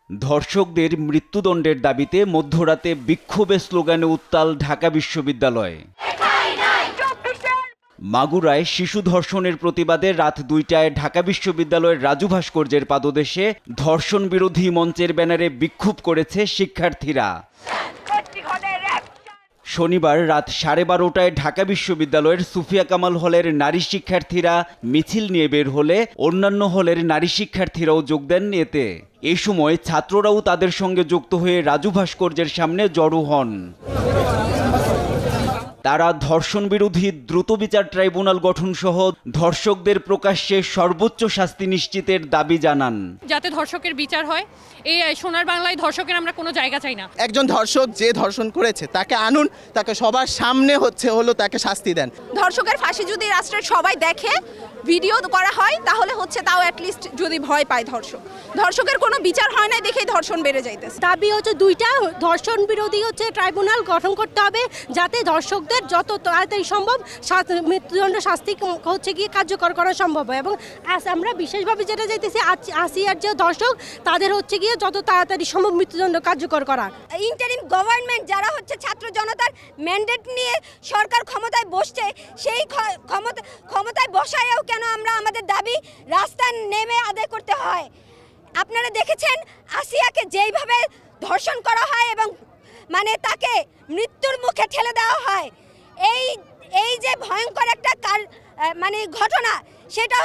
ধর্ষকদের মৃত্যুদণ্ডের দাবিতে মধ্যরাতে বিক্ষোভের স্লোগানে উত্তাল ঢাকা বিশ্ববিদ্যালয়। মাগুরায় শিশু ধর্ষণের প্রতিবাদে রাত ২টায় ঢাকা বিশ্ববিদ্যালয়ের রাজু ভাস্কর্যের পাদদেশে ধর্ষণ বিরোধী মঞ্চের ব্যানারে বিক্ষোভ করেছে শিক্ষার্থীরা। শনিবার রাত 12:30টায় ঢাকা বিশ্ববিদ্যালয়ের সুফিয়া কামাল হলের নারী শিক্ষার্থীরা মিছিল নিয়ে বের হলে অন্যান্য হলের নারী শিক্ষার্থীরাও যোগ দেন এতে। এই সময় ছাত্ররাও তাদের সঙ্গে যুক্ত হয়ে রাজু ভাস্কর্যের সামনে জড়ো হন। তারা ধর্ষণ বিরোধী দ্রুত বিচার ট্রাইব্যুনাল গঠন সহ ধর্ষকদের প্রকাশ্যে সর্বোচ্চ শাস্তি নিশ্চিতের দাবি জানান। যাতে ধর্ষকের বিচার হয়, এই সোনার বাংলায় ধর্ষকের আমরা কোনো জায়গা চাই না। একজন ধর্ষক যে ধর্ষণ করেছে তাকে আনুন, তাকে সবার সামনে হলো তাকে শাস্তি দেন। ধর্ষকের ফাঁসি যদি রাষ্ট্রের সবাই দেখে, ভিডিও করা হয়, তাহলে তাও অ্যাটলিস্ট যদি ভয় পায় ধর্ষকের কোনো বিচার হয় না দেখেই ধর্ষণ বেড়ে যাইতেছে। দাবি হচ্ছে দুইটা, ধর্ষণ বিরোধী ট্রাইব্যুনাল গঠন করতে হবে যাতে ধর্ষকদের যত তাড়াতাড়ি সম্ভব মৃত্যুদণ্ড শাস্তি কার্যকর করা সম্ভব হয়। এবং আমরা বিশেষভাবে যেটা চাইতেছি আসিয়ার যে ধর্ষক তাদের যত তাড়াতাড়ি সম্ভব মৃত্যুদণ্ড কার্যকর করা। ইন্টারিম গভর্নমেন্ট যারা ছাত্র জনতার ম্যান্ডেট নিয়ে সরকার ক্ষমতায় বসছে, সেই ক্ষমতায় বসায়ও কেন আমরা আমাদের দাবি রাস্তায় নেমে আদায় করতে হয়? আপনারা দেখেছেন আসিয়াকে যেইভাবে ধর্ষণ করা হয় এবং তাকে মৃত্যুর মুখে ঠেলে দেওয়া হয়, এই যে ভয়ঙ্কর একটা ঘটনা, সেটা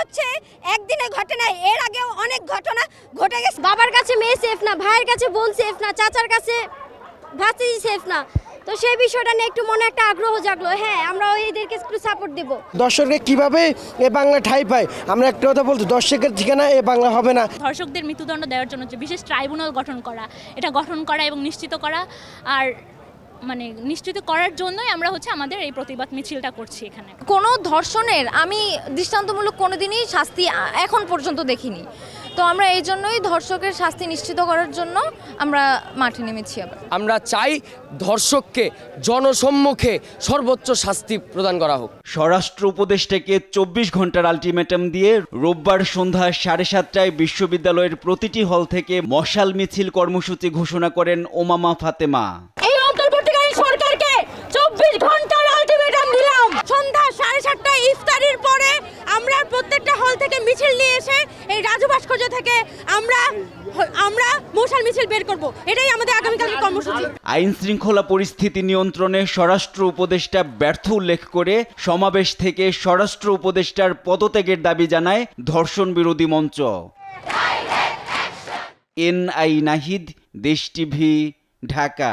একদিনে ঘটে নাই, এর আগেও অনেক ঘটনা ঘটে গেছে। বাবার কাছে মেয়ে সেফ না, ভাইয়ের কাছে বোন সেফ না, চাচার কাছে ভাতিজি সেফ না। তো সেই বিষয়টা নিয়ে একটু মনে একটা আগ্রহ জাগলো। হ্যাঁ, আমরা এদেরকে একটু সাপোর্ট দেব। দর্শকরা কিভাবে এ বাংলা ঠাঁই পায়, আমরা একটা কথা বলছি, দর্শকের ঠিকানা এ বাংলা হবে না। ধর্ষকদের মৃত্যুদণ্ড দেওয়ার জন্য যে বিশেষ ট্রাইব্যুনাল গঠন করা এবং নিশ্চিত করা, আর নিশ্চিত করার জন্যই আমরা আমাদের এই প্রতিবাদ মিছিলটা করছি। এখানে কোনো ধর্ষণের আমি দৃষ্টান্তমূলক কোনোদিনই শাস্তি এখন পর্যন্ত দেখিনি। তো আমরা এই জন্যই ধর্ষকের শাস্তি নিশ্চিত করার জন্য আমরা মাঠে নেমেছি। আমরা চাই ধর্ষককে জনসম্মুখে সর্বোচ্চ শাস্তি প্রদান করা হোক। স্বরাষ্ট্র উপদেষ্টাকে 24 ঘন্টার আলটিমেটাম দিয়ে রোববার সন্ধ্যা 7:30টায় বিশ্ববিদ্যালয়ের প্রতিটি হল থেকে মশাল মিছিল কর্মসূচি ঘোষণা করেন ওমামা ফাতেমা। সরকারকে 24 ঘন্টার আলটিমেটাম দিলাম। সন্ধ্যা 7:30টায় ইফতারির পরে আমরা প্রত্যেকটা হল থেকে মিছিল নিয়ে এসে এই রাজু ভাস্কর্য থেকে আমরা মশাল মিছিল বের করব। এটাই আমাদের আগামীকালের কর্মসূচি। আইন শৃঙ্খলা পরিস্থিতি নিয়ন্ত্রণে স্বরাষ্ট্র উপদেষ্টা ব্যর্থ উল্লেখ করে সমাবেশ থেকে স্বরাষ্ট্র উপদেষ্টার পদত্যাগের দাবি জানায় ধর্ষণ বিরোধী মঞ্চ। NI নাহিদ, দেশ টিভি, ঢাকা।